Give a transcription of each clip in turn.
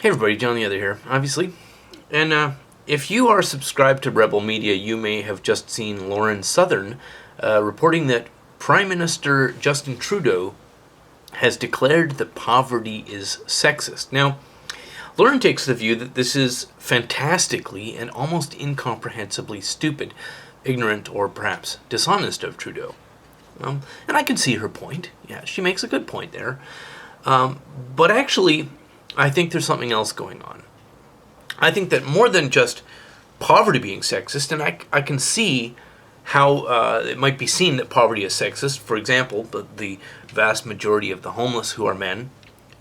Hey everybody, John the Other here, obviously. And if you are subscribed to Rebel Media, you may have just seen Lauren Southern reporting that Prime Minister Justin Trudeau has declared that poverty is sexist. Now, Lauren takes the view that this is fantastically and almost incomprehensibly stupid, ignorant, or perhaps dishonest of Trudeau. And I can see her point. Yeah, she makes a good point there. But actually, I think there's something else going on. I think that more than just poverty being sexist, and I can see how it might be seen that poverty is sexist. For example, the vast majority of the homeless who are men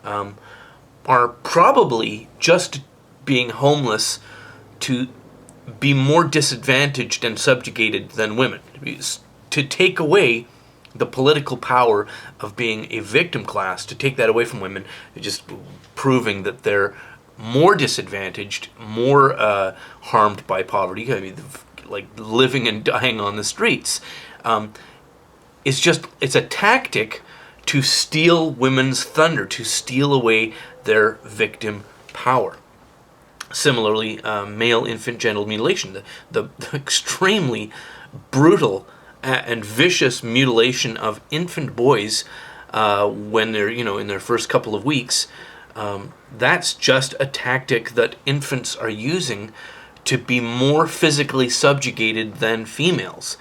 are probably just being homeless to be more disadvantaged and subjugated than women. To take away the political power of being a victim class, to take that away from women, just proving that they're more disadvantaged, more harmed by poverty. I mean, like living and dying on the streets. It's a tactic to steal women's thunder, to steal away their victim power. Similarly, male infant genital mutilation, the extremely brutal and vicious mutilation of infant boys when they're in their first couple of weeks. That's just a tactic that infants are using to be more physically subjugated than females.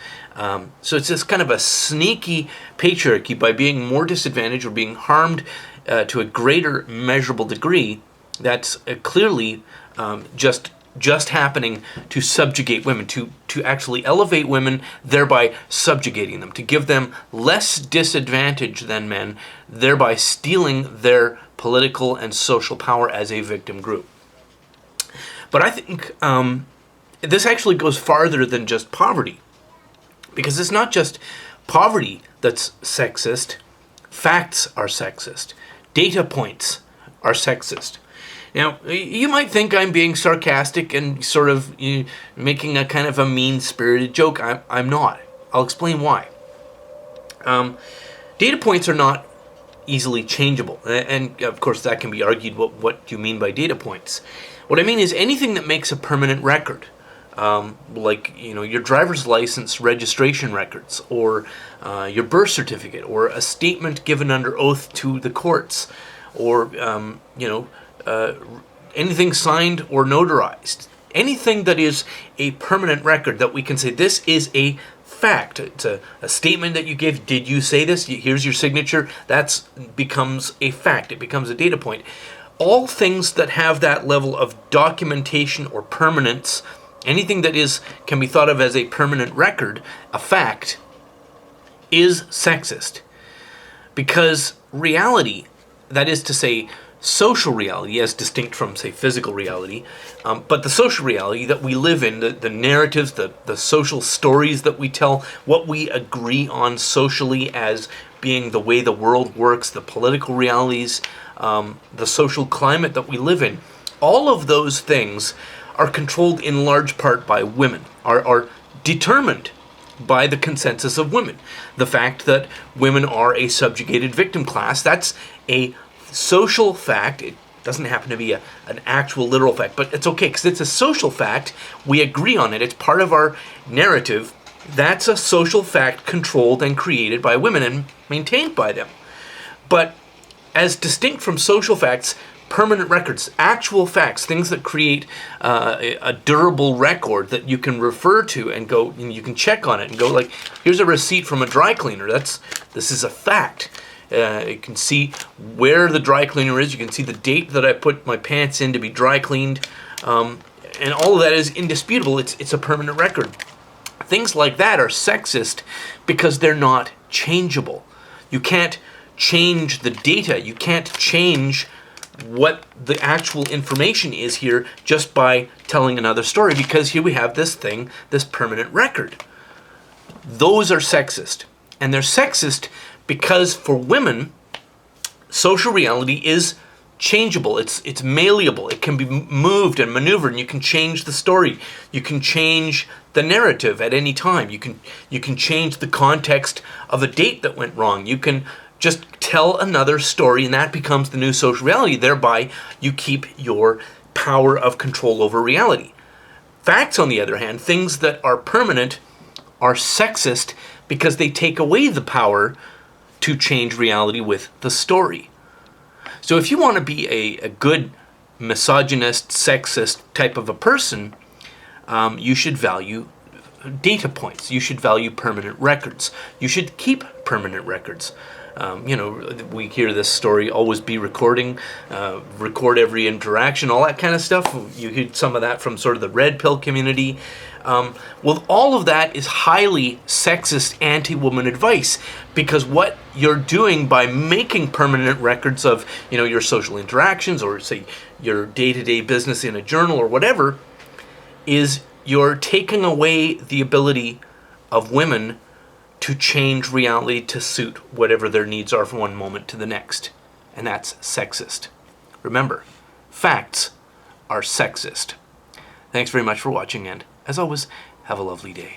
So it's this kind of a sneaky patriarchy. By being more disadvantaged or being harmed to a greater measurable degree, that's clearly just happening to subjugate women, to actually elevate women, thereby subjugating them, to give them less disadvantage than men, thereby stealing their political and social power as a victim group. But I think this actually goes farther than just poverty, because it's not just poverty that's sexist. Facts are sexist. Data points are sexist. Now, you might think I'm being sarcastic and sort of making a kind of a mean-spirited joke. I'm not. I'll explain why. Data points are not easily changeable. And, of course, that can be argued what you mean by data points. What I mean is anything that makes a permanent record, like your driver's license registration records, or your birth certificate, or a statement given under oath to the courts, or, anything signed or notarized. Anything that is a permanent record that we can say this is a fact. It's a statement that you give. Did you say this? Here's your signature. That becomes a fact. It becomes a data point. All things that have that level of documentation or permanence, anything that can be thought of as a permanent record, a fact, is sexist. Because reality, that is to say, social reality, as distinct from, say, physical reality, but the social reality that we live in, the narratives, the social stories that we tell, what we agree on socially as being the way the world works, the political realities, the social climate that we live in, all of those things are controlled in large part by women, are determined by the consensus of women. The fact that women are a subjugated victim class, that's a social fact. It doesn't happen to be an actual literal fact, but it's okay because it's a social fact. We agree on it. It's part of our narrative. That's a social fact controlled and created by women and maintained by them. But as distinct from social facts, permanent records, actual facts, things that create a durable record that you can refer to and go, and you can check on it and go like, here's a receipt from a dry cleaner. This is a fact. You can see where the dry cleaner is. You can see the date that I put my pants in to be dry cleaned. And all of that is indisputable. It's a permanent record. Things like that are sexist because they're not changeable. You can't change the data. You can't change what the actual information is here just by telling another story, because here we have this thing, this permanent record. Those are sexist. And they're sexist because for women, social reality is changeable. It's malleable. It can be moved and maneuvered, and you can change the story. You can change the narrative at any time. You can change the context of a date that went wrong. You can just tell another story, and that becomes the new social reality. Thereby, you keep your power of control over reality. Facts, on the other hand, things that are permanent, are sexist because they take away the power to change reality with the story. So if you want to be a good misogynist, sexist type of a person, you should value data points. You should value permanent records. You should keep permanent records. We hear this story, always be recording, record every interaction, all that kind of stuff. You hear some of that from sort of the red pill community. Well, all of that is highly sexist, anti-woman advice, because what you're doing by making permanent records of, your social interactions, or say your day-to-day business in a journal or whatever, is you're taking away the ability of women to change reality to suit whatever their needs are from one moment to the next. And that's sexist. Remember, facts are sexist. Thanks very much for watching, and as always, have a lovely day.